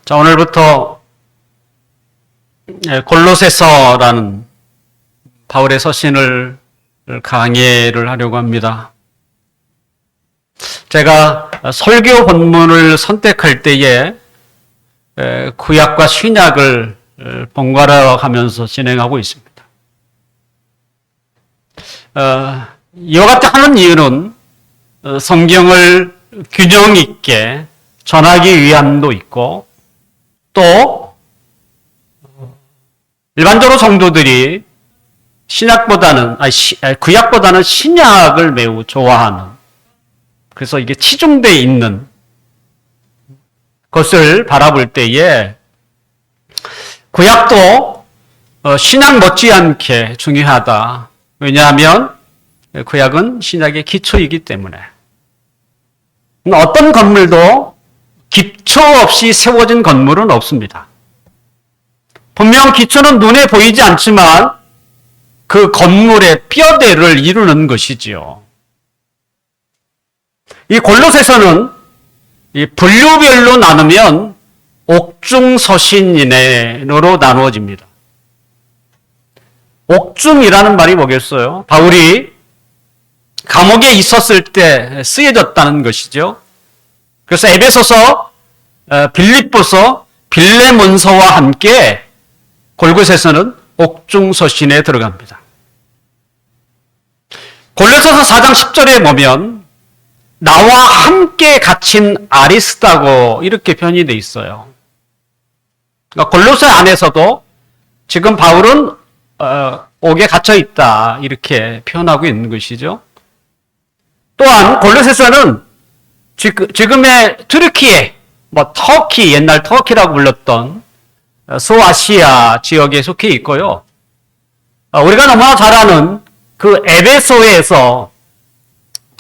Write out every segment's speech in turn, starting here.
자, 오늘부터 골로새서라는 바울의 서신을 강의를 하려고 합니다. 제가 설교 본문을 선택할 때에 구약과 신약을 번갈아 가면서 진행하고 있습니다. 이와 같이 하는 이유는 성경을 균형 있게 전하기 위함도 있고, 또 일반적으로 성도들이 구약보다는 신약을 매우 좋아하는, 그래서 이게 치중되어 있는 것을 바라볼 때에 구약도 신약 못지않게 중요하다. 왜냐하면 구약은 신약의 기초이기 때문에. 어떤 건물도 기초 없이 세워진 건물은 없습니다. 분명 기초는 눈에 보이지 않지만 그 건물의 뼈대를 이루는 것이지요. 이 골로새서는 이 분류별로 나누면 옥중서신인으로 나누어집니다. 옥중이라는 말이 뭐겠어요? 바울이 감옥에 있었을 때 쓰여졌다는 것이죠. 그래서 에베소서, 빌립보서, 빌레몬서와 함께 골로새서는 옥중서신에 들어갑니다. 골로새서 4장 10절에 보면 나와 함께 갇힌 아리스다고 이렇게 표현이 되어 있어요. 그러니까 골로새 안에서도 지금 바울은 옥에 갇혀 있다 이렇게 표현하고 있는 것이죠. 또한 골로새서는 지금의 튀르키예, 터키, 옛날 터키라고 불렀던 소아시아 지역에 속해 있고요. 우리가 너무나 잘 아는 그 에베소에서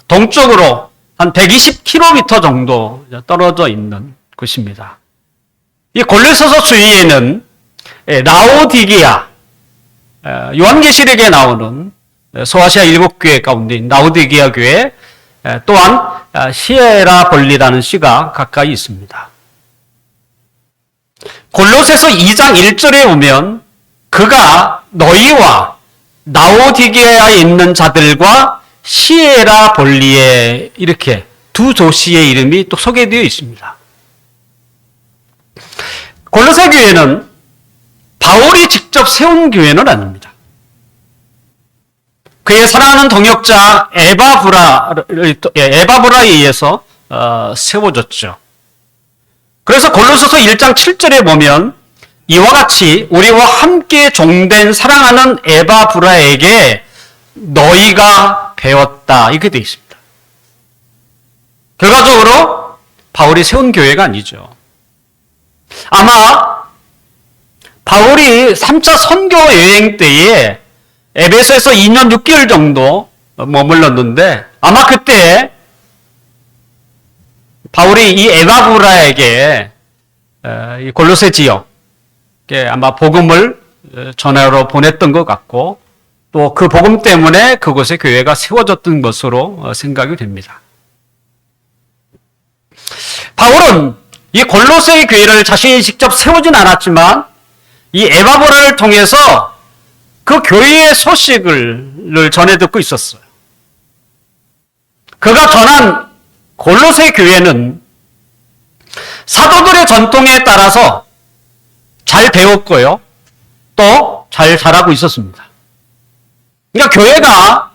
동쪽으로 한 120km 정도 떨어져 있는 곳입니다. 이 골로새서 주위에는 라오디게아, 요한계시록에 나오는 소아시아 7교회 가운데인 라오디게아 교회, 또한 시에라볼리라는 시가 가까이 있습니다. 골로새서 2장 1절에 보면 그가 너희와 라오디게아에 있는 자들과 시에라볼리에 이렇게 두 도시의 이름이 또 소개되어 있습니다. 골로새 교회는 바울이 직접 세운 교회는 아닙니다. 그의 사랑하는 동역자 에바브라에 의해서 세워졌죠. 그래서 골로새서 1장 7절에 보면 이와 같이 우리와 함께 종된 사랑하는 에바브라에게 너희가 배웠다 이렇게 되어 있습니다. 결과적으로 바울이 세운 교회가 아니죠. 아마 바울이 3차 선교 여행 때에 에베소에서 2년 6개월 정도 머물렀는데 아마 그때 바울이 이 에바브라에게 이 골로새 지역에 아마 복음을 전하러 보냈던 것 같고 또 그 복음 때문에 그곳에 교회가 세워졌던 것으로 생각이 됩니다. 바울은 이 골로새 교회를 자신이 직접 세우진 않았지만 이 에바브라를 통해서 그 교회의 소식을 전해 듣고 있었어요. 그가 전한 골로새 교회는 사도들의 전통에 따라서 잘 배웠고요. 또 잘 자라고 있었습니다. 그러니까 교회가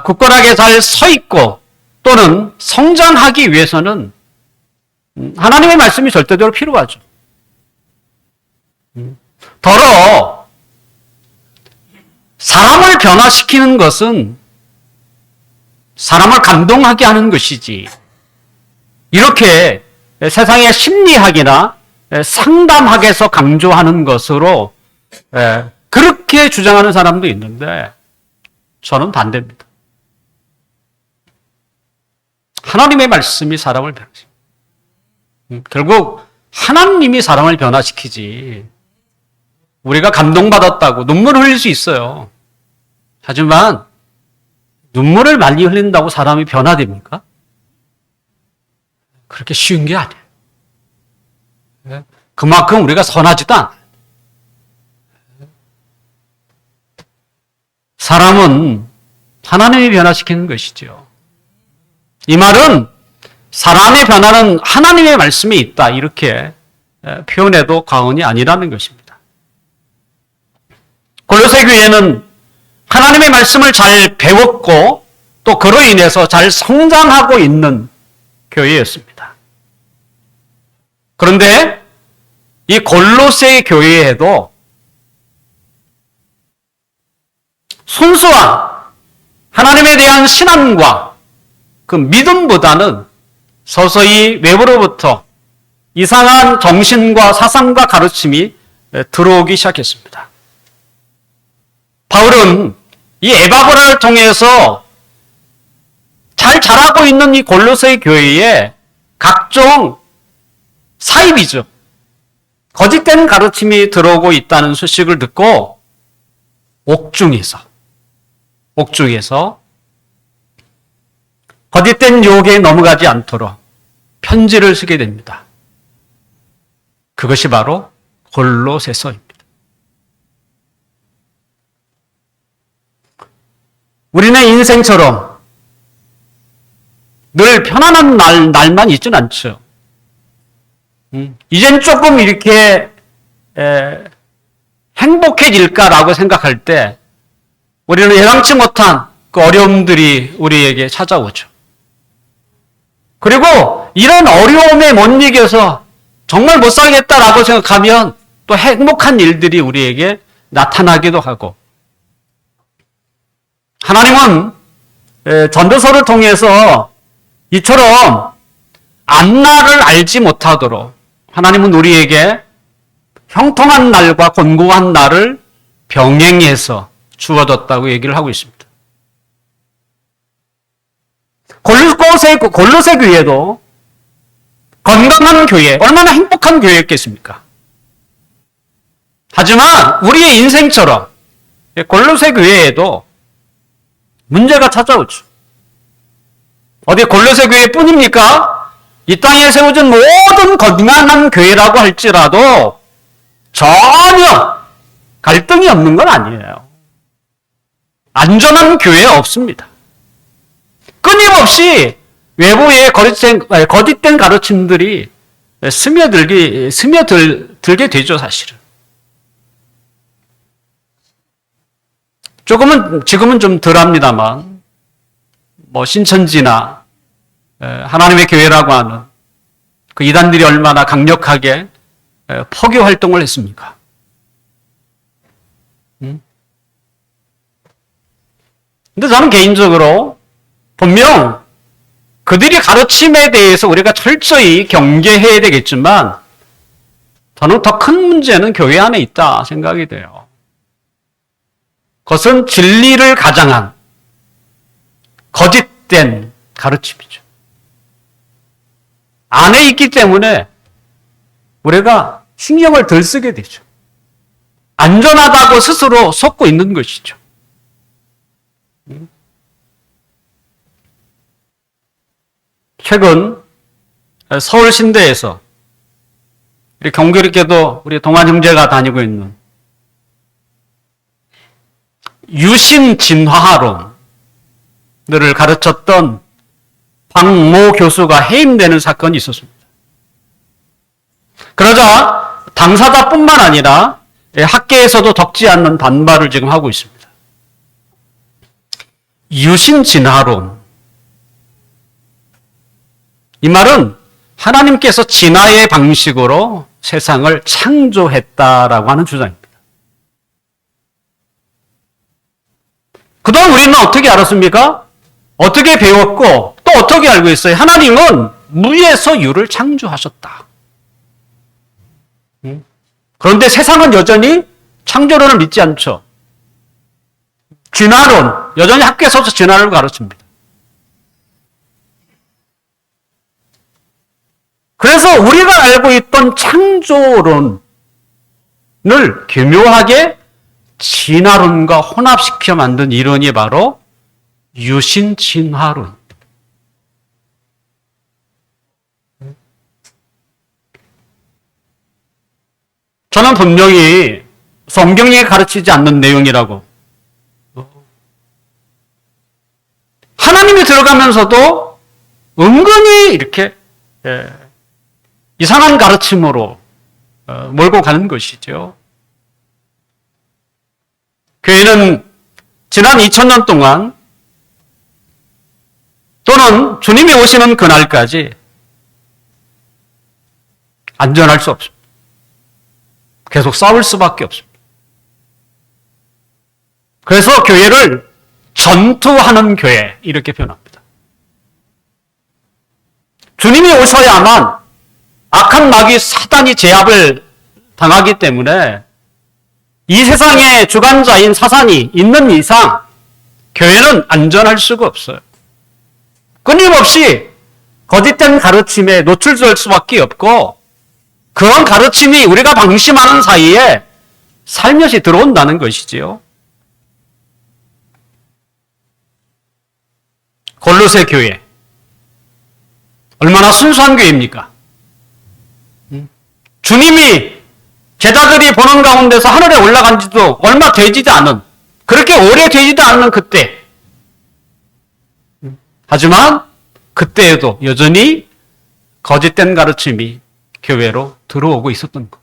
굳건하게 잘 서 있고 또는 성장하기 위해서는 하나님의 말씀이 절대적으로 필요하죠. 더러 사람을 변화시키는 것은 사람을 감동하게 하는 것이지 이렇게 세상의 심리학이나 상담학에서 강조하는 것으로 그렇게 주장하는 사람도 있는데 저는 반대입니다. 하나님의 말씀이 사람을 변화시킵니다. 결국 하나님이 사람을 변화시키지 우리가 감동받았다고 눈물을 흘릴 수 있어요. 하지만 눈물을 많이 흘린다고 사람이 변화됩니까? 그렇게 쉬운 게 아니에요. 그만큼 우리가 선하지도 않아요. 사람은 하나님이 변화시키는 것이죠. 이 말은 사람의 변화는 하나님의 말씀에 있다, 이렇게 표현해도 과언이 아니라는 것입니다. 골로새 교회는 하나님의 말씀을 잘 배웠고 또 그로 인해서 잘 성장하고 있는 교회였습니다. 그런데 이 골로새 교회에도 순수한 하나님에 대한 신앙과 그 믿음보다는 서서히 외부로부터 이상한 정신과 사상과 가르침이 들어오기 시작했습니다. 바울은 이 에바브라를 통해서 잘 자라고 있는 이 골로새 교회에 각종 사이비죠, 거짓된 가르침이 들어오고 있다는 소식을 듣고 옥중에서 거짓된 유혹에 넘어가지 않도록 편지를 쓰게 됩니다. 그것이 바로 골로새서입니다. 우리는 인생처럼 늘 편안한 날만 있진 않죠. 이젠 조금 이렇게 행복해질까라고 생각할 때 우리는 예상치 못한 그 어려움들이 우리에게 찾아오죠. 그리고 이런 어려움에 못 이겨서 정말 못 살겠다라고 생각하면 또 행복한 일들이 우리에게 나타나기도 하고, 하나님은 전도서를 통해서 이처럼 앞날을 알지 못하도록 하나님은 우리에게 형통한 날과 곤고한 날을 병행해서 주어졌다고 얘기를 하고 있습니다. 골로새 교회도 건강한 교회, 얼마나 행복한 교회였겠습니까? 하지만 우리의 인생처럼 골로새 교회에도 문제가 찾아오죠. 어디 골로새 교회뿐입니까? 이 땅에 세워진 모든 건강한 교회라고 할지라도 전혀 갈등이 없는 건 아니에요. 안전한 교회 없습니다. 끊임없이 외부의 거짓된 가르침들이 스며들게 되죠, 사실은. 지금은 좀 덜합니다만, 신천지나 하나님의 교회라고 하는 그 이단들이 얼마나 강력하게 포교 활동을 했습니까? 근데 저는 개인적으로 분명 그들이 가르침에 대해서 우리가 철저히 경계해야 되겠지만, 저는 더 큰 문제는 교회 안에 있다 생각이 돼요. 그것은 진리를 가장한 거짓된 가르침이죠. 안에 있기 때문에 우리가 신경을 덜 쓰게 되죠. 안전하다고 스스로 속고 있는 것이죠. 최근 서울신대에서 경교롭게도 우리 동안 형제가 다니고 있는 유신진화론을 가르쳤던 박모 교수가 해임되는 사건이 있었습니다. 그러자 당사자뿐만 아니라 학계에서도 적지 않는 반발을 지금 하고 있습니다. 유신진화론, 이 말은 하나님께서 진화의 방식으로 세상을 창조했다라고 하는 주장입니다. 그동안 우리는 어떻게 알았습니까? 어떻게 배웠고 또 어떻게 알고 있어요? 하나님은 무에서 유를 창조하셨다. 그런데 세상은 여전히 창조론을 믿지 않죠. 진화론, 여전히 학교에서 진화를 가르칩니다. 그래서 우리가 알고 있던 창조론을 교묘하게 진화론과 혼합시켜 만든 이론이 바로 유신진화론. 저는 분명히 성경에 가르치지 않는 내용이라고. 하나님이 들어가면서도 은근히 이렇게 이상한 가르침으로 몰고 가는 것이죠. 교회는 지난 2000년 동안 또는 주님이 오시는 그날까지 안전할 수 없습니다. 계속 싸울 수밖에 없습니다. 그래서 교회를 전투하는 교회 이렇게 표현합니다. 주님이 오셔야만 악한 마귀 사단이 제압을 당하기 때문에 이 세상의 주관자인 사단이 있는 이상 교회는 안전할 수가 없어요. 끊임없이 거짓된 가르침에 노출될 수밖에 없고 그런 가르침이 우리가 방심하는 사이에 살며시 들어온다는 것이지요. 골로새 교회 얼마나 순수한 교회입니까? 주님이 제자들이 보는 가운데서 하늘에 올라간 지도 얼마 되지도 않은, 그렇게 오래 되지도 않는 그때, 하지만 그때에도 여전히 거짓된 가르침이 교회로 들어오고 있었던 것.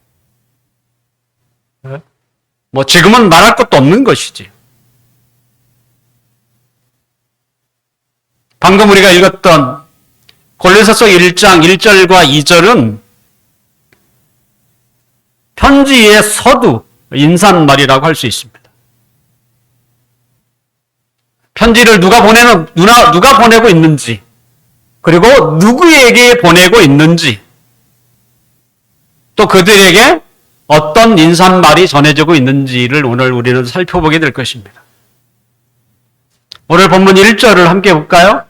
뭐 지금은 말할 것도 없는 것이지. 방금 우리가 읽었던 골로새서 1장 1절과 2절은 편지의 서두, 인사말이라고 할 수 있습니다. 편지를 누가 보내고 있는지, 그리고 누구에게 보내고 있는지, 또 그들에게 어떤 인사말이 전해지고 있는지를 오늘 우리는 살펴보게 될 것입니다. 오늘 본문 1절을 함께 볼까요?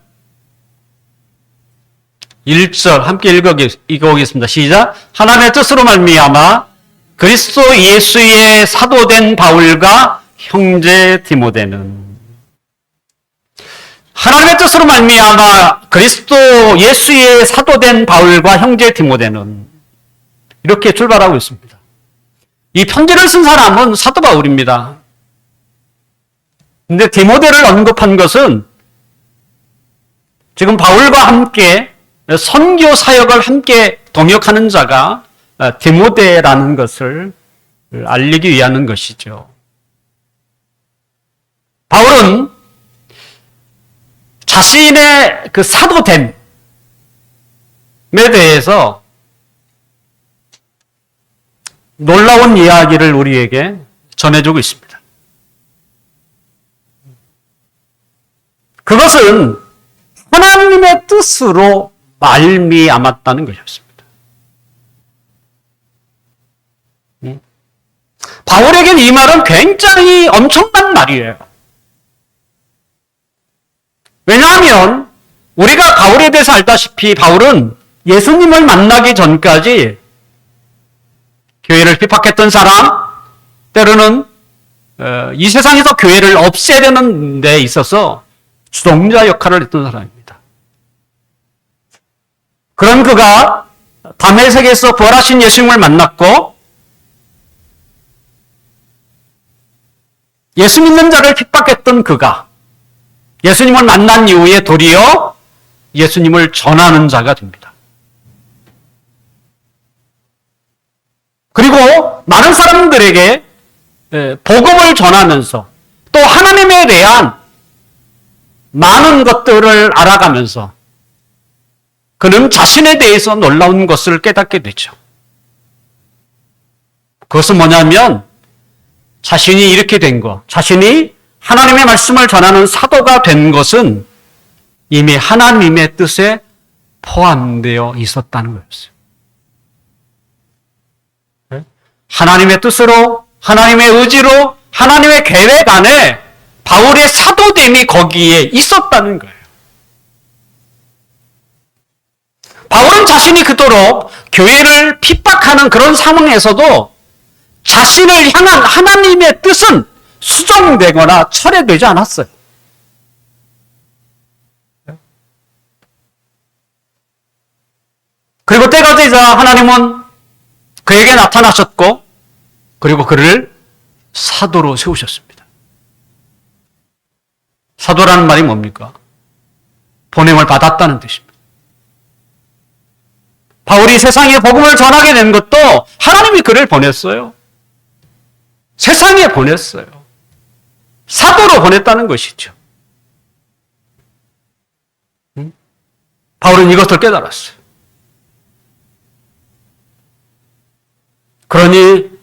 1절 함께 읽어보겠습니다. 시작. 하나님의 뜻으로 말미암아 그리스도 예수의 사도된 바울과 형제 디모데는, 하나님의 뜻으로 말미암아 그리스도 예수의 사도된 바울과 형제 디모데는, 이렇게 출발하고 있습니다. 이 편지를 쓴 사람은 사도 바울입니다. 근데 디모데를 언급한 것은 지금 바울과 함께 선교 사역을 함께 동역하는 자가 디모데라는 것을 알리기 위한 것이죠. 바울은 자신의 그 사도됨에 대해서 놀라운 이야기를 우리에게 전해주고 있습니다. 그것은 하나님의 뜻으로 말미암았다는 것이었습니다. 바울에겐 이 말은 굉장히 엄청난 말이에요. 왜냐하면 우리가 바울에 대해서 알다시피 바울은 예수님을 만나기 전까지 교회를 핍박했던 사람, 때로는 이 세상에서 교회를 없애려는 데 있어서 주동자 역할을 했던 사람입니다. 그런 그가 다메섹에서 부활하신 예수님을 만났고 예수 믿는 자를 핍박했던 그가 예수님을 만난 이후에 도리어 예수님을 전하는 자가 됩니다. 그리고 많은 사람들에게 복음을 전하면서 또 하나님에 대한 많은 것들을 알아가면서 그는 자신에 대해서 놀라운 것을 깨닫게 되죠. 그것은 뭐냐면 자신이 이렇게 된 것, 자신이 하나님의 말씀을 전하는 사도가 된 것은 이미 하나님의 뜻에 포함되어 있었다는 거였어요. 하나님의 뜻으로, 하나님의 의지로, 하나님의 계획 안에 바울의 사도됨이 거기에 있었다는 거예요. 바울은 자신이 그토록 교회를 핍박하는 그런 상황에서도 자신을 향한 하나님의 뜻은 수정되거나 철회되지 않았어요. 그리고 때가 되자 하나님은 그에게 나타나셨고 그리고 그를 사도로 세우셨습니다. 사도라는 말이 뭡니까? 보냄을 받았다는 뜻입니다. 바울이 세상에 복음을 전하게 된 것도 하나님이 그를 보냈어요. 세상에 보냈어요. 사도로 보냈다는 것이죠. 바울은 이것을 깨달았어요. 그러니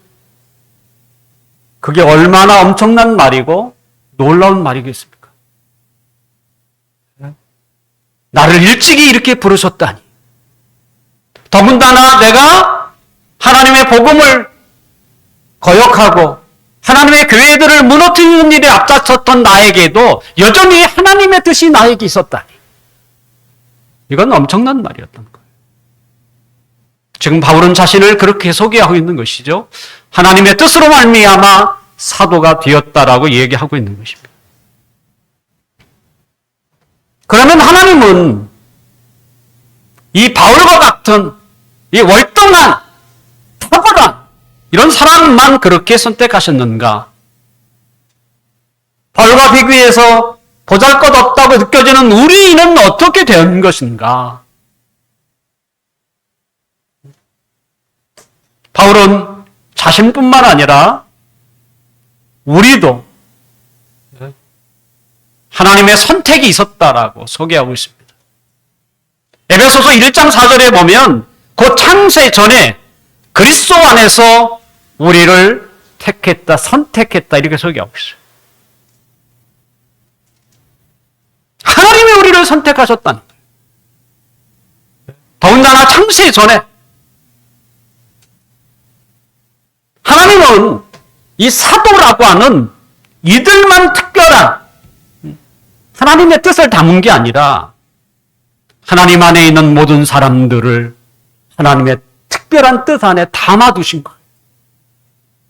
그게 얼마나 엄청난 말이고 놀라운 말이겠습니까? 나를 일찍이 이렇게 부르셨다니. 더군다나 내가 하나님의 복음을 거역하고 하나님의 교회들을 무너뜨리는 일에 앞다쳤던 나에게도 여전히 하나님의 뜻이 나에게 있었다니. 이건 엄청난 말이었던 거예요. 지금 바울은 자신을 그렇게 소개하고 있는 것이죠. 하나님의 뜻으로 말미암아 사도가 되었다라고 얘기하고 있는 것입니다. 그러면 하나님은 이 바울과 같은 이 월등한 탁월한 이런 사람만 그렇게 선택하셨는가? 바울과 비교해서 보잘것없다고 느껴지는 우리는 어떻게 된 것인가? 바울은 자신뿐만 아니라 우리도 하나님의 선택이 있었다라고 소개하고 있습니다. 에베소서 1장 4절에 보면 그 창세 전에 그리스도 안에서 우리를 택했다, 선택했다 이렇게 소개하고 있어요. 하나님이 우리를 선택하셨다는 거예요. 더군다나 창세 전에 하나님은 이 사도라고 하는 이들만 특별한 하나님의 뜻을 담은 게 아니라 하나님 안에 있는 모든 사람들을 하나님의 특별한 뜻 안에 담아두신 거예요.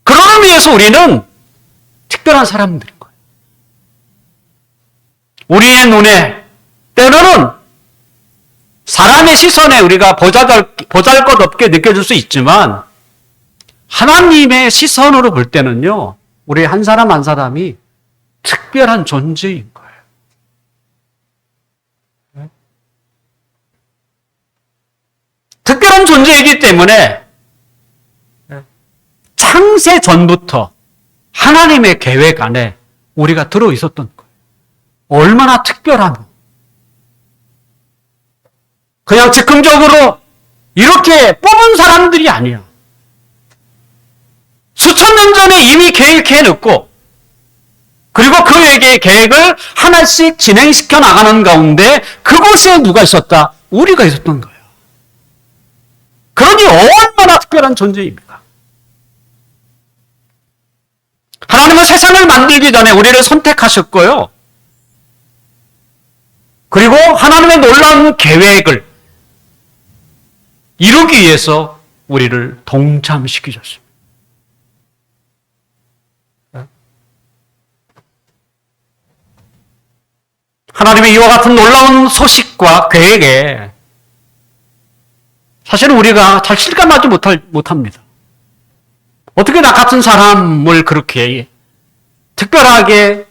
그런 의미에서 우리는 특별한 사람들인 거예요. 우리의 눈에 때로는 사람의 시선에 우리가 보잘것없게 느껴질 수 있지만 하나님의 시선으로 볼 때는요, 우리 한 사람 한 사람이 특별한 존재인 거예요. 특별한 존재이기 때문에 창세 전부터 하나님의 계획 안에 우리가 들어 있었던 거예요. 얼마나 특별하며 그냥 즉흥적으로 이렇게 뽑은 사람들이 아니야. 수천 년 전에 이미 계획해 놓고 그리고 그에게 계획을 하나씩 진행시켜 나가는 가운데 그곳에 누가 있었다? 우리가 있었던 거예요. 그러니 얼마나 특별한 존재입니까? 하나님은 세상을 만들기 전에 우리를 선택하셨고요. 그리고 하나님의 놀라운 계획을 이루기 위해서 우리를 동참시키셨습니다. 하나님의 이와 같은 놀라운 소식과 계획에 사실은 우리가 잘 실감하지 못합니다. 어떻게 나 같은 사람을 그렇게 특별하게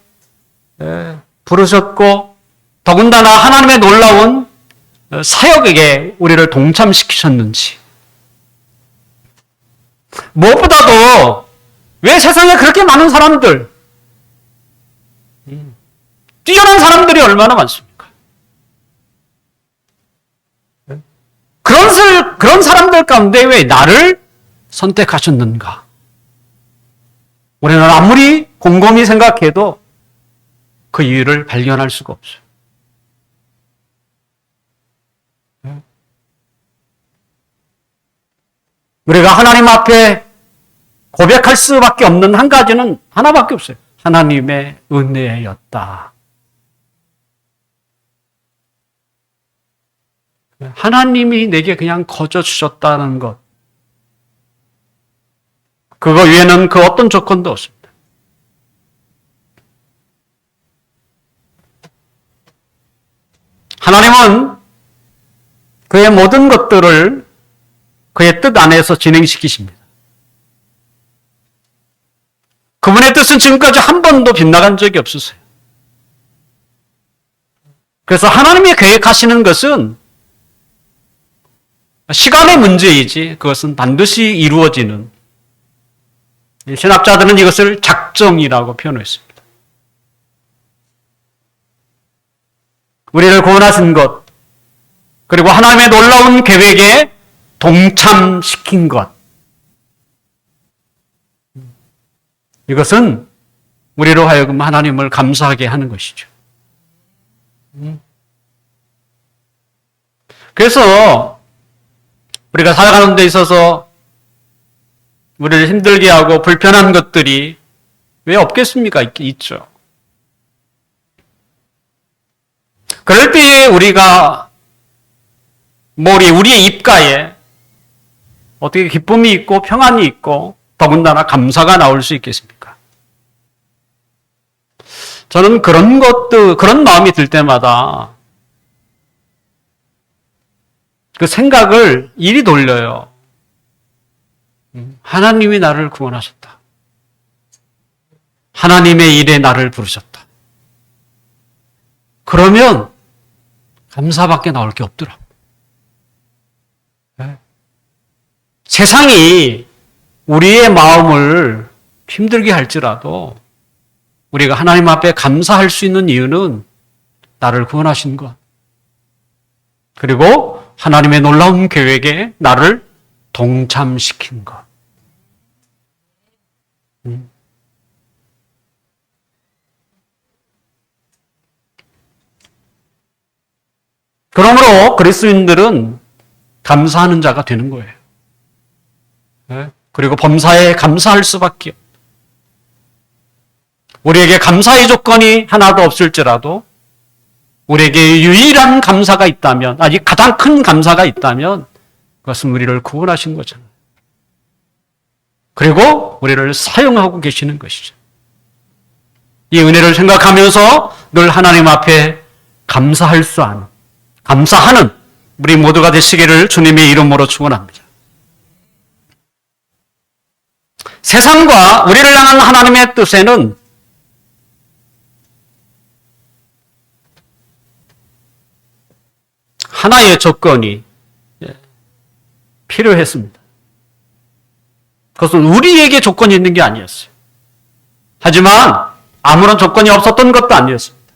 부르셨고 더군다나 하나님의 놀라운 사역에게 우리를 동참시키셨는지. 무엇보다도 왜 세상에 그렇게 많은 사람들, 뛰어난 사람들이 얼마나 많습니까? 그런 사람들 가운데 왜 나를 선택하셨는가? 우리는 아무리 곰곰이 생각해도 그 이유를 발견할 수가 없어요. 우리가 하나님 앞에 고백할 수밖에 없는 한 가지는 하나밖에 없어요. 하나님의 은혜였다. 하나님이 내게 그냥 거저 주셨다는 것. 그거 위에는 그 어떤 조건도 없습니다. 하나님은 그의 모든 것들을 그의 뜻 안에서 진행시키십니다. 그분의 뜻은 지금까지 한 번도 빗나간 적이 없으세요. 그래서 하나님이 계획하시는 것은 시간의 문제이지 그것은 반드시 이루어지는, 신학자들은 이것을 작정이라고 표현했습니다. 우리를 구원하신 것, 그리고 하나님의 놀라운 계획에 동참시킨 것, 이것은 우리로 하여금 하나님을 감사하게 하는 것이죠. 그래서 우리가 살아가는 데 있어서 우리를 힘들게 하고 불편한 것들이 왜 없겠습니까? 있죠. 그럴 때에 우리가 우리의 입가에 어떻게 기쁨이 있고 평안이 있고 더군다나 감사가 나올 수 있겠습니까? 저는 그런 마음이 들 때마다 그 생각을 이리 돌려요. 하나님이 나를 구원하셨다. 하나님의 일에 나를 부르셨다. 그러면 감사밖에 나올 게 없더라고요. 네. 세상이 우리의 마음을 힘들게 할지라도 우리가 하나님 앞에 감사할 수 있는 이유는 나를 구원하신 것, 그리고 하나님의 놀라운 계획에 나를 동참시킨 것. 그러므로 그리스도인들은 감사하는 자가 되는 거예요. 네? 그리고 범사에 감사할 수밖에. 우리에게 감사의 조건이 하나도 없을지라도 우리에게 유일한 감사가 있다면, 아직 가장 큰 감사가 있다면 그것은 우리를 구원하신 거잖아요. 그리고 우리를 사용하고 계시는 것이죠. 이 은혜를 생각하면서 늘 하나님 앞에 감사하는 우리 모두가 되시기를 주님의 이름으로 축원합니다. 세상과 우리를 향한 하나님의 뜻에는 하나의 조건이 필요했습니다. 그것은 우리에게 조건이 있는 게 아니었어요. 하지만 아무런 조건이 없었던 것도 아니었습니다.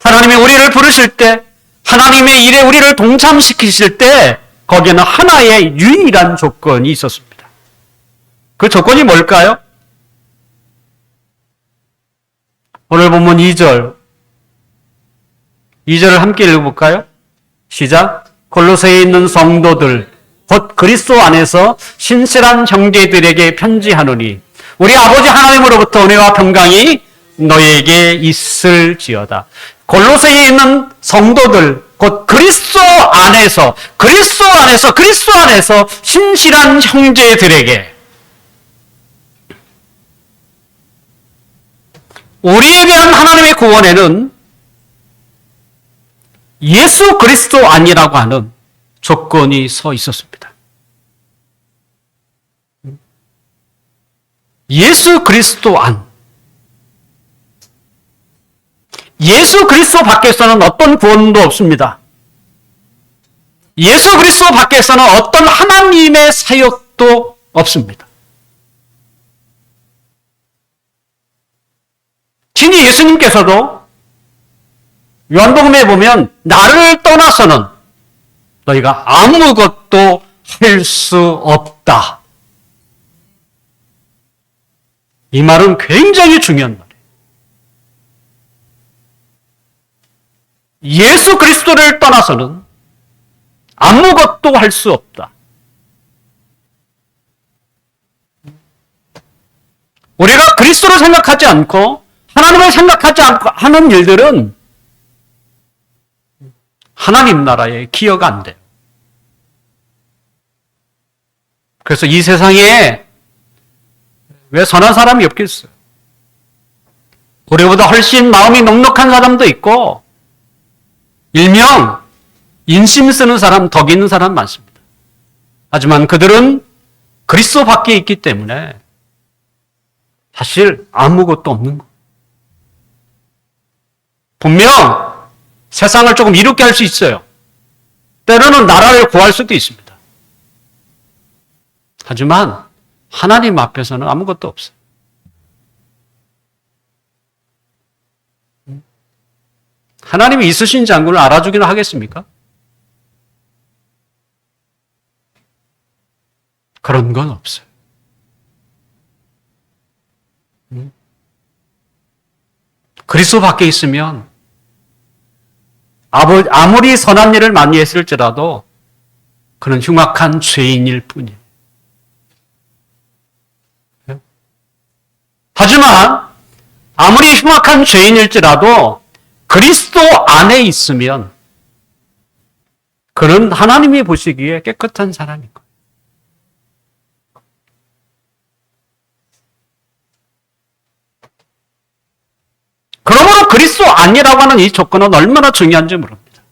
하나님이 우리를 부르실 때, 하나님의 일에 우리를 동참시키실 때 거기에는 하나의 유일한 조건이 있었습니다. 그 조건이 뭘까요? 오늘 본문 2절을 함께 읽어볼까요? 시작. 골로새에 있는 성도들 곧 그리스도 안에서 신실한 형제들에게 편지하노니 우리 아버지 하나님으로부터 은혜와 평강이 너에게 있을지어다. 골로새에 있는 성도들 곧 그리스도 안에서 신실한 형제들에게, 우리에 대한 하나님의 구원에는 예수 그리스도 안이라고 하는 조건이 서 있었습니다. 예수 그리스도 안. 예수 그리스도 밖에서는 어떤 구원도 없습니다. 예수 그리스도 밖에서는 어떤 하나님의 사역도 없습니다. 친히 예수님께서도 요한복음에 보면 나를 떠나서는 너희가 아무것도 할 수 없다. 이 말은 굉장히 중요한 말이에요. 예수 그리스도를 떠나서는 아무것도 할 수 없다. 우리가 그리스도를 생각하지 않고 하나님을 생각하지 않고 하는 일들은 하나님 나라에 기여가 안 돼요. 그래서 이 세상에 왜 선한 사람이 없겠어요? 우리보다 훨씬 마음이 넉넉한 사람도 있고 일명 인심 쓰는 사람, 덕 있는 사람 많습니다. 하지만 그들은 그리스도 밖에 있기 때문에 사실 아무것도 없는 거예요. 분명 세상을 조금 이롭게 할 수 있어요. 때로는 나라를 구할 수도 있습니다. 하지만 하나님 앞에서는 아무것도 없어요. 하나님이 있으신 장군을 알아주기는 하겠습니까? 그런 건 없어요. 그리스도 밖에 있으면 아무리 선한 일을 많이 했을지라도 그는 흉악한 죄인일 뿐이에요. 하지만 아무리 흉악한 죄인일지라도 그리스도 안에 있으면 그는 하나님이 보시기에 깨끗한 사람인 거예요. 그러므로 그리스도 아니라고 하는 이 조건은 얼마나 중요한지 모릅니다.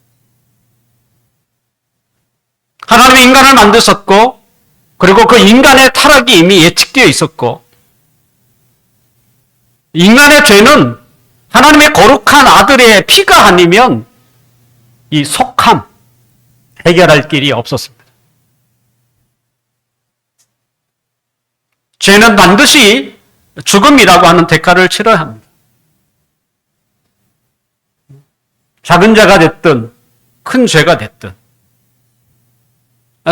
하나님이 인간을 만드셨고, 그리고 그 인간의 타락이 이미 예측되어 있었고, 인간의 죄는 하나님의 거룩한 아들의 피가 아니면 이 속함, 해결할 길이 없었습니다. 죄는 반드시 죽음이라고 하는 대가를 치러야 합니다. 작은 죄가 됐든 큰 죄가 됐든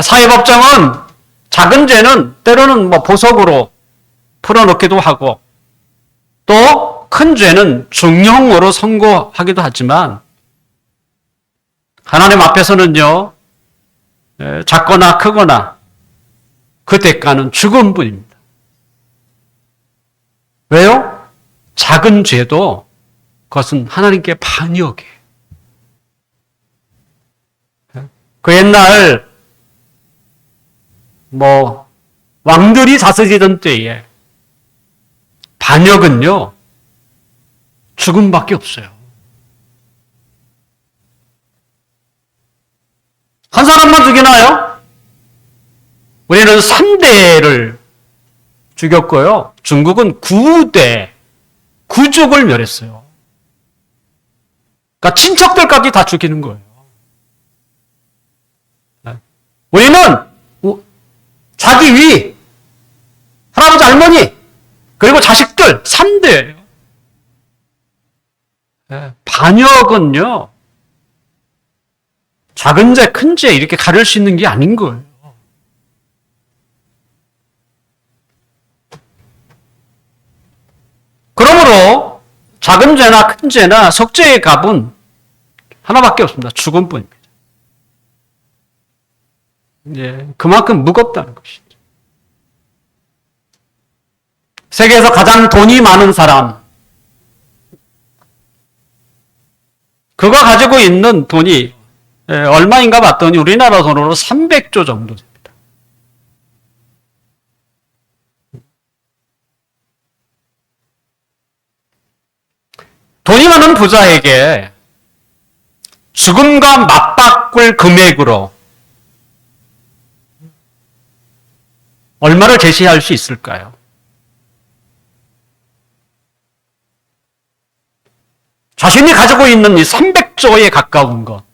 사회법정은 작은 죄는 때로는 보석으로 풀어놓기도 하고 또 큰 죄는 중형으로 선고하기도 하지만 하나님 앞에서는요, 작거나 크거나 그 대가는 죽음뿐입니다. 왜요? 작은 죄도 그것은 하나님께 반역이에요. 그 옛날 왕들이 다스리던 때에 반역은요, 죽음밖에 없어요. 한 사람만 죽이나요? 우리는 3대를 죽였고요. 중국은 9대, 9족을 멸했어요. 그러니까 친척들까지 다 죽이는 거예요. 우리는 자기 위, 할아버지, 할머니, 그리고 자식들 3대예요. 반역은요, 작은 죄, 큰 죄 이렇게 가릴 수 있는 게 아닌 거예요. 그러므로 작은 죄나 큰 죄나 속죄의 값은 하나밖에 없습니다. 죽음뿐입니다. 그만큼 무겁다는 것이죠. 세계에서 가장 돈이 많은 사람, 그가 가지고 있는 돈이 얼마인가 봤더니 우리나라 돈으로 300조 정도 됩니다. 돈이 많은 부자에게 죽음과 맞바꿀 금액으로 얼마를 제시할 수 있을까요? 자신이 가지고 있는 이 300조에 가까운 것,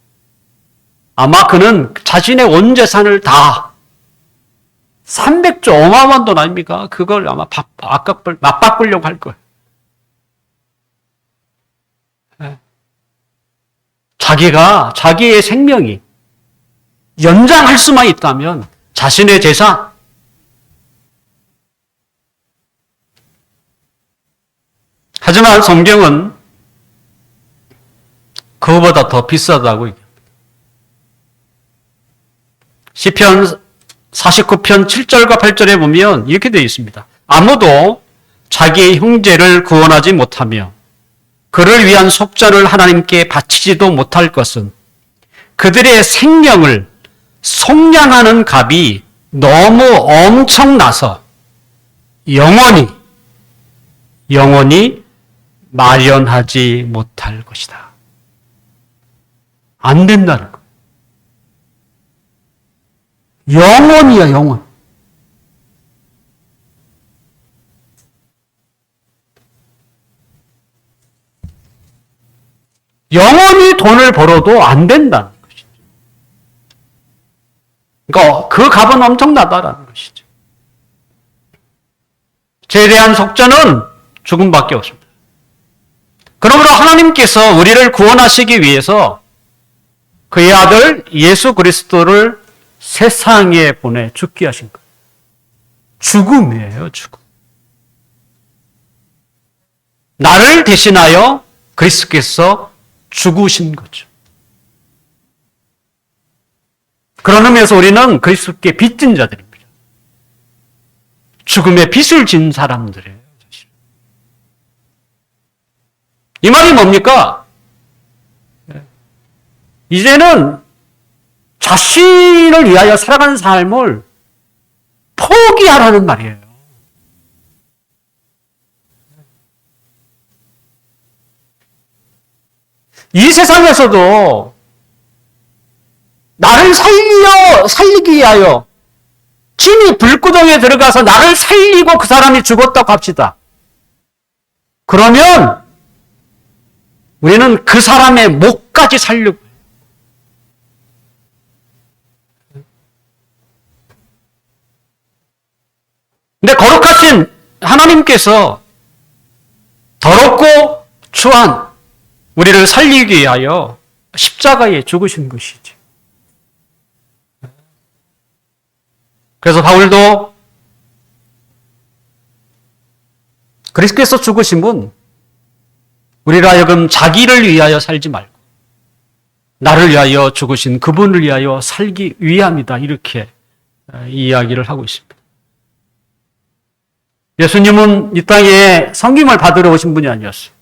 아마 그는 자신의 온 재산을 다 300조 어마어마한 돈 아닙니까? 그걸 아마 맞바꾸려고 할 거예요. 자기의 생명이 연장할 수만 있다면 자신의 재산, 하지만 성경은 그거보다 더 비싸다고 얘기합니다. 시편 49편 7절과 8절에 보면 이렇게 되어 있습니다. 아무도 자기의 형제를 구원하지 못하며 그를 위한 속전을 하나님께 바치지도 못할 것은 그들의 생명을 속량하는 값이 너무 엄청나서 영원히 마련하지 못할 것이다. 안 된다는 거예요. 영원이야, 영원. 영원히 돈을 벌어도 안 된다는 것이죠. 그러니까 그 값은 엄청나다라는 것이죠. 제대한 속전은 죽음밖에 없습니다. 그러므로 하나님께서 우리를 구원하시기 위해서 그의 아들 예수 그리스도를 세상에 보내 죽게 하신 거예요. 죽음이에요, 죽음. 나를 대신하여 그리스도께서 죽으신 거죠. 그런 의미에서 우리는 그리스도께 빚진 자들입니다. 죽음의 빚을 진 사람들이에요. 사실. 이 말이 뭡니까? 이제는 자신을 위하여 살아가는 삶을 포기하라는 말이에요. 이 세상에서도 나를 살리기 위하여 진이 불구덩이에 들어가서 나를 살리고 그 사람이 죽었다고 합시다. 그러면 우리는 그 사람의 목까지 살려고 해요. 근데 거룩하신 하나님께서 더럽고 추한 우리를 살리기 위하여 십자가에 죽으신 것이지. 그래서 바울도 그리스도께서 죽으심은 우리를 하여금 자기를 위하여 살지 말고 나를 위하여 죽으신 그분을 위하여 살기 위함이다. 이렇게 이야기를 하고 있습니다. 예수님은 이 땅에 섬김을 받으러 오신 분이 아니었어요.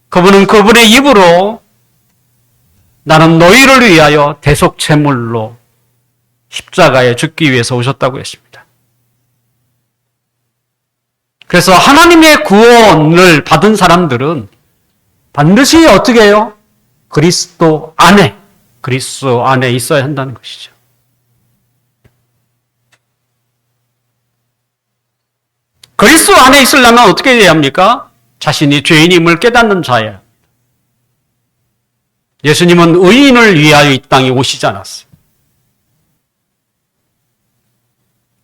그분은 그분의 입으로 나는 너희를 위하여 대속제물로 십자가에 죽기 위해서 오셨다고 했습니다. 그래서 하나님의 구원을 받은 사람들은 반드시 어떻게 해요? 그리스도 안에 있어야 한다는 것이죠. 그리스도 안에 있으려면 어떻게 해야 합니까? 자신이 죄인임을 깨닫는 자예요. 예수님은 의인을 위하여 이 땅에 오시지 않았어요.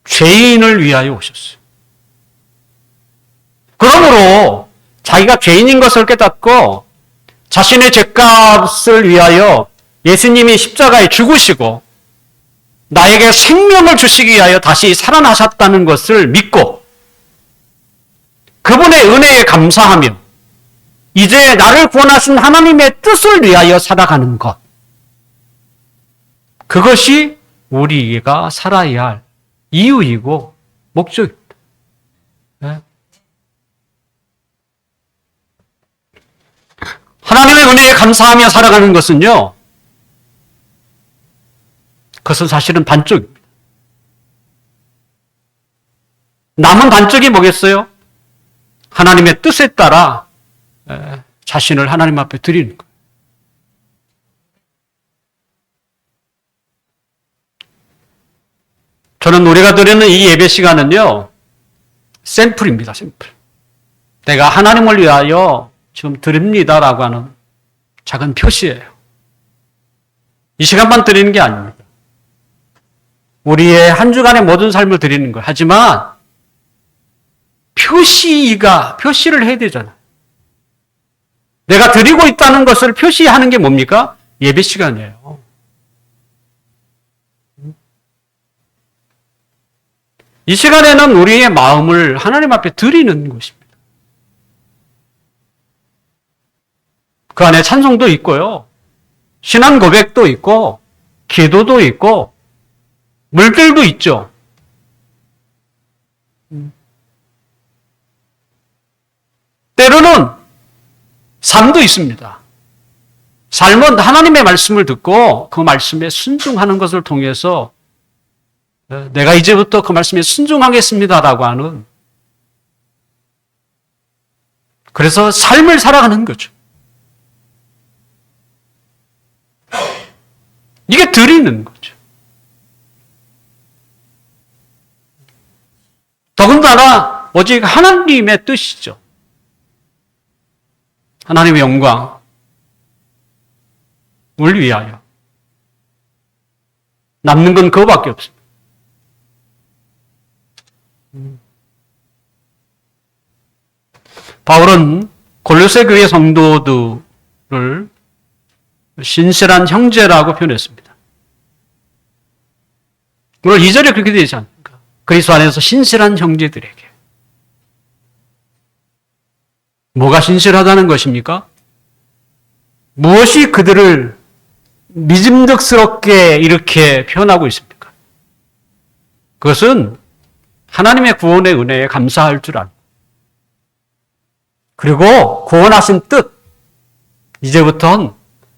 죄인을 위하여 오셨어요. 그러므로 자기가 죄인인 것을 깨닫고 자신의 죄값을 위하여 예수님이 십자가에 죽으시고 나에게 생명을 주시기 위하여 다시 살아나셨다는 것을 믿고 그분의 은혜에 감사하며 이제 나를 구원하신 하나님의 뜻을 위하여 살아가는 것. 그것이 우리가 살아야 할 이유이고 목적입니다. 네. 하나님의 은혜에 감사하며 살아가는 것은요, 그것은 사실은 반쪽입니다. 남은 반쪽이 뭐겠어요? 하나님의 뜻에 따라 자신을 하나님 앞에 드리는 거예요. 저는 우리가 드리는 이 예배 시간은요, 샘플입니다, 샘플. 내가 하나님을 위하여 지금 드립니다라고 하는 작은 표시예요. 이 시간만 드리는 게 아닙니다. 우리의 한 주간의 모든 삶을 드리는 거예요. 하지만 표시를 해야 되잖아요. 내가 드리고 있다는 것을 표시하는 게 뭡니까? 예배 시간이에요. 이 시간에는 우리의 마음을 하나님 앞에 드리는 것입니다. 그 안에 찬송도 있고요. 신앙 고백도 있고, 기도도 있고, 물들도 있죠. 때로는 삶도 있습니다. 삶은 하나님의 말씀을 듣고 그 말씀에 순종하는 것을 통해서 내가 이제부터 그 말씀에 순종하겠습니다라고 하는, 그래서 삶을 살아가는 거죠. 이게 드리는 거죠. 더군다나 오직 하나님의 뜻이죠. 하나님의 영광, 위하여. 남는 건 그거밖에 없습니다. 바울은 골로새 교회 성도들을 신실한 형제라고 표현했습니다. 물론 2절에 그렇게 되지 않습니까? 그리스도 안에서 신실한 형제들에게. 뭐가 신실하다는 것입니까? 무엇이 그들을 믿음직스럽게 이렇게 표현하고 있습니까? 그것은 하나님의 구원의 은혜에 감사할 줄 알고, 그리고 구원하신 뜻, 이제부터는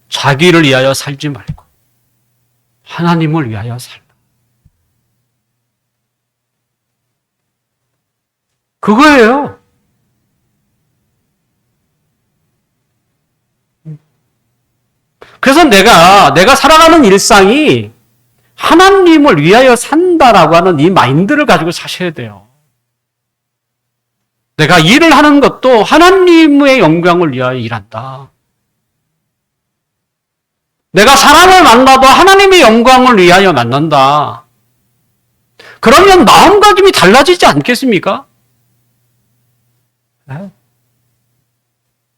자기를 위하여 살지 말고 하나님을 위하여 살라. 그거예요. 그래서 내가 살아가는 일상이 하나님을 위하여 산다라고 하는 이 마인드를 가지고 사셔야 돼요. 내가 일을 하는 것도 하나님의 영광을 위하여 일한다. 내가 사람을 만나도 하나님의 영광을 위하여 만난다. 그러면 마음가짐이 달라지지 않겠습니까?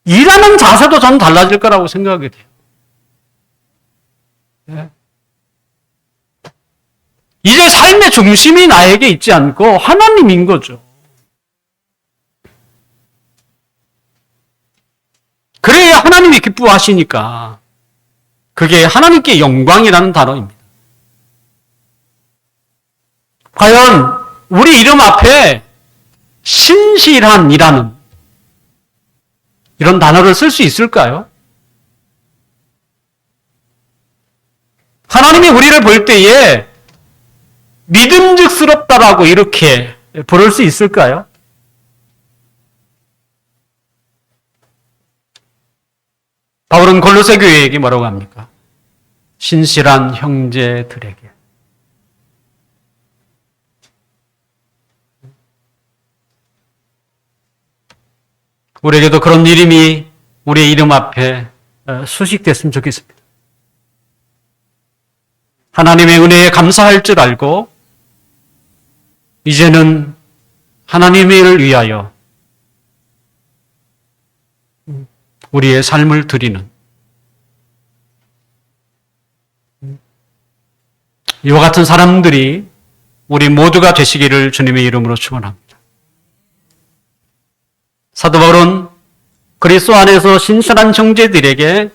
일하는 자세도 저는 달라질 거라고 생각이 돼요. 이제 삶의 중심이 나에게 있지 않고 하나님인 거죠. 그래야 하나님이 기뻐하시니까 그게 하나님께 영광이라는 단어입니다. 과연 우리 이름 앞에 신실한이라는 이런 단어를 쓸 수 있을까요? 하나님이 우리를 볼 때에 믿음직스럽다라고 이렇게 부를 수 있을까요? 바울은 골로새 교회에게 뭐라고 합니까? 신실한 형제들에게. 우리에게도 그런 이름이 우리의 이름 앞에 수식됐으면 좋겠습니다. 하나님의 은혜에 감사할 줄 알고 이제는 하나님의 일을 위하여 우리의 삶을 드리는 이와 같은 사람들이 우리 모두가 되시기를 주님의 이름으로 축원합니다. 사도 바울은 그리스도 안에서 신실한 형제들에게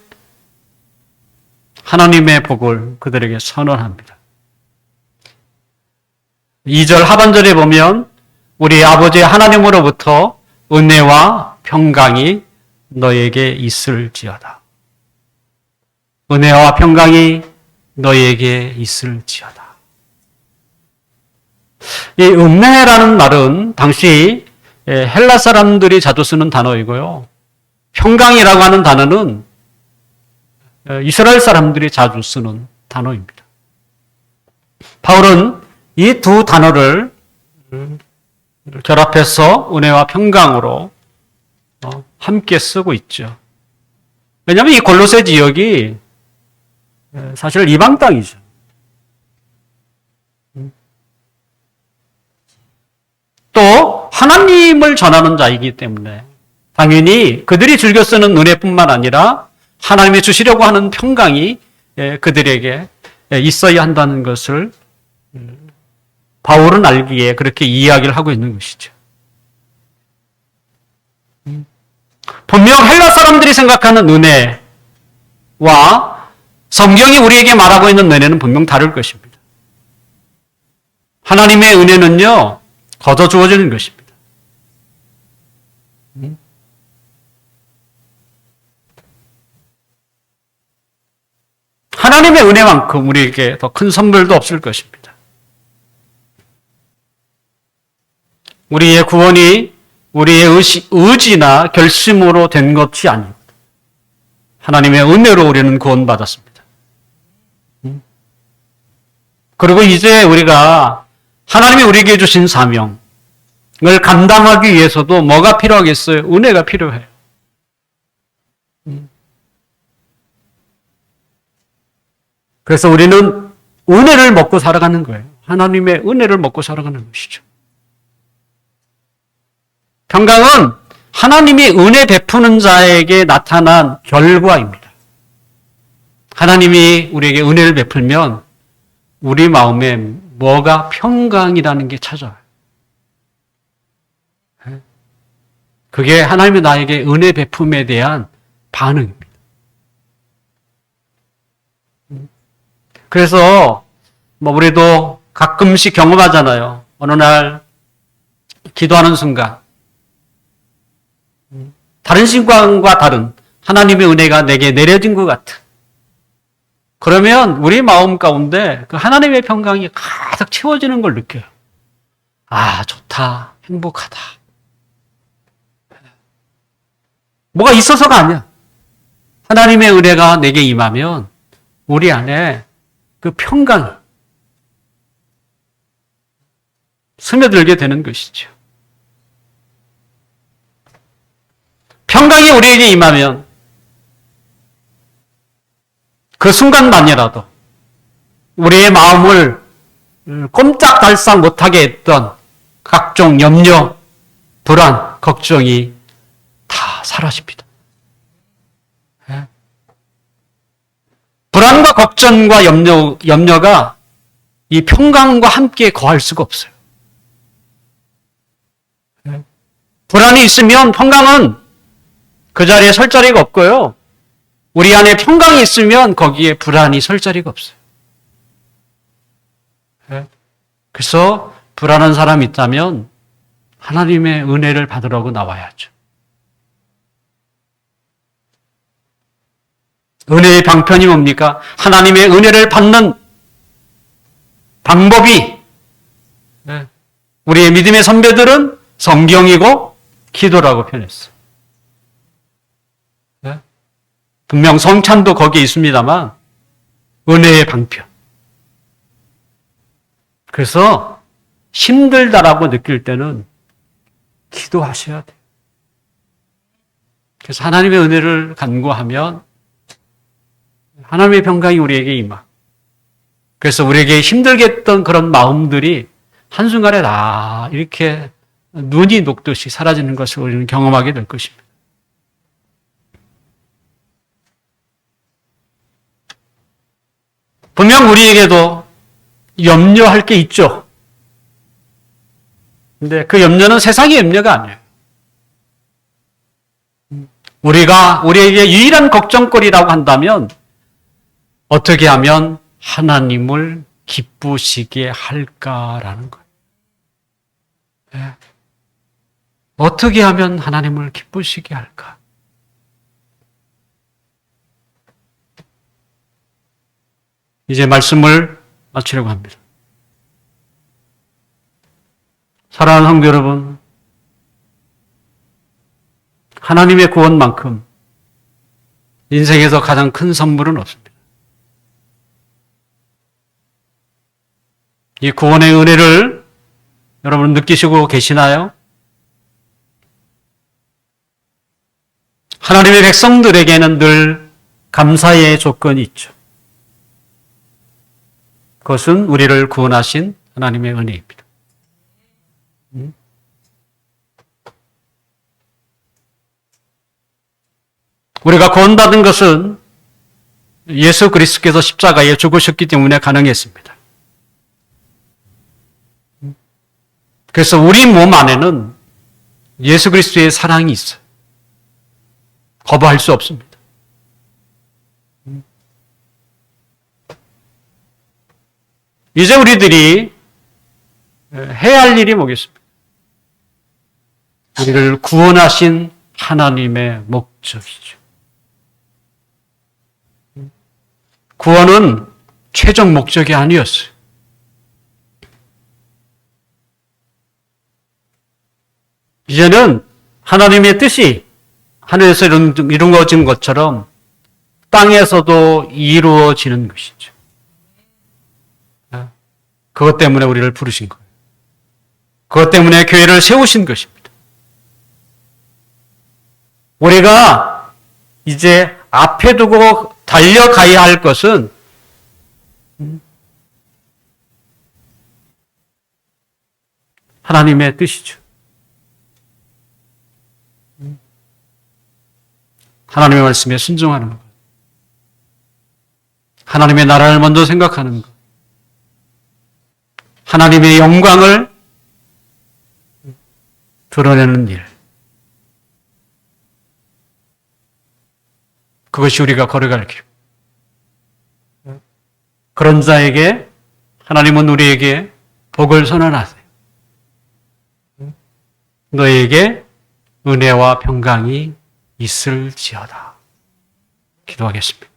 하나님의 복을 그들에게 선언합니다. 2절 하반절에 보면 우리 아버지 하나님으로부터 은혜와 평강이 너에게 있을지어다. 은혜와 평강이 너에게 있을지어다. 이 은혜라는 말은 당시 헬라 사람들이 자주 쓰는 단어이고요. 평강이라고 하는 단어는 이스라엘 사람들이 자주 쓰는 단어입니다. 바울은 이 두 단어를 결합해서 은혜와 평강으로 함께 쓰고 있죠. 왜냐하면 이 골로새 지역이 사실 이방 땅이죠. 또 하나님을 전하는 자이기 때문에 당연히 그들이 즐겨 쓰는 은혜뿐만 아니라 하나님이 주시려고 하는 평강이 그들에게 있어야 한다는 것을 바울은 알기에 그렇게 이야기를 하고 있는 것이죠. 분명 헬라 사람들이 생각하는 은혜와 성경이 우리에게 말하고 있는 은혜는 분명 다를 것입니다. 하나님의 은혜는요, 거저 주어지는 것입니다. 하나님의 은혜만큼 우리에게 더 큰 선물도 없을 것입니다. 우리의 구원이 우리의 의지나 결심으로 된 것이 아닙니다. 하나님의 은혜로 우리는 구원받았습니다. 그리고 이제 우리가 하나님이 우리에게 주신 사명을 감당하기 위해서도 뭐가 필요하겠어요? 은혜가 필요해요. 그래서 우리는 은혜를 먹고 살아가는 거예요. 하나님의 은혜를 먹고 살아가는 것이죠. 평강은 하나님이 은혜 베푸는 자에게 나타난 결과입니다. 하나님이 우리에게 은혜를 베풀면 우리 마음에 뭐가 평강이라는 게 찾아와요. 그게 하나님이 나에게 은혜 베품에 대한 반응입니다. 그래서 우리도 가끔씩 경험하잖아요. 어느 날 기도하는 순간 다른 시간과 다른 하나님의 은혜가 내게 내려진 것 같은, 그러면 우리 마음 가운데 그 하나님의 평강이 가득 채워지는 걸 느껴요. 아, 좋다, 행복하다. 뭐가 있어서가 아니야. 하나님의 은혜가 내게 임하면 우리 안에 그 평강이 스며들게 되는 것이죠. 평강이 우리에게 임하면 그 순간만이라도 우리의 마음을 꼼짝달싹 못하게 했던 각종 염려, 불안, 걱정이 다 사라집니다. 불안과 걱정과 염려가 이 평강과 함께 거할 수가 없어요. 불안이 있으면 평강은 그 자리에 설 자리가 없고요. 우리 안에 평강이 있으면 거기에 불안이 설 자리가 없어요. 그래서 불안한 사람이 있다면 하나님의 은혜를 받으라고 나와야죠. 은혜의 방편이 뭡니까? 하나님의 은혜를 받는 방법이, 우리의 믿음의 선배들은 성경이고 기도라고 표현했어요. 분명 성찬도 거기에 있습니다만 은혜의 방편. 그래서 힘들다라고 느낄 때는 기도하셔야 돼요. 그래서 하나님의 은혜를 간구하면 하나님의 평강이 우리에게 임하. 그래서 우리에게 힘들게 했던 그런 마음들이 한순간에 다 이렇게 눈이 녹듯이 사라지는 것을 우리는 경험하게 될 것입니다. 분명 우리에게도 염려할 게 있죠. 근데 그 염려는 세상의 염려가 아니에요. 우리에게 유일한 걱정거리라고 한다면 어떻게 하면 하나님을 기쁘시게 할까라는 거예요. 네. 어떻게 하면 하나님을 기쁘시게 할까? 이제 말씀을 마치려고 합니다. 사랑하는 성도 여러분, 하나님의 구원만큼 인생에서 가장 큰 선물은 없습니다. 이 구원의 은혜를 여러분 느끼시고 계시나요? 하나님의 백성들에게는 늘 감사의 조건이 있죠. 그것은 우리를 구원하신 하나님의 은혜입니다. 우리가 구원받은 것은 예수 그리스도께서 십자가에 죽으셨기 때문에 가능했습니다. 그래서 우리 몸 안에는 예수 그리스도의 사랑이 있어요. 거부할 수 없습니다. 이제 우리들이 해야 할 일이 뭐겠습니까? 우리를 구원하신 하나님의 목적이죠. 구원은 최종 목적이 아니었어요. 이제는 하나님의 뜻이 하늘에서 이루어진 것처럼 땅에서도 이루어지는 것이죠. 그것 때문에 우리를 부르신 거예요. 그것 때문에 교회를 세우신 것입니다. 우리가 이제 앞에 두고 달려가야 할 것은 하나님의 뜻이죠. 하나님의 말씀에 순종하는 것. 하나님의 나라를 먼저 생각하는 것. 하나님의 영광을 드러내는 일. 그것이 우리가 걸어갈 길. 그런 자에게 하나님은 우리에게 복을 선언하세요. 너에게 은혜와 평강이 있을지어다. 기도하겠습니다.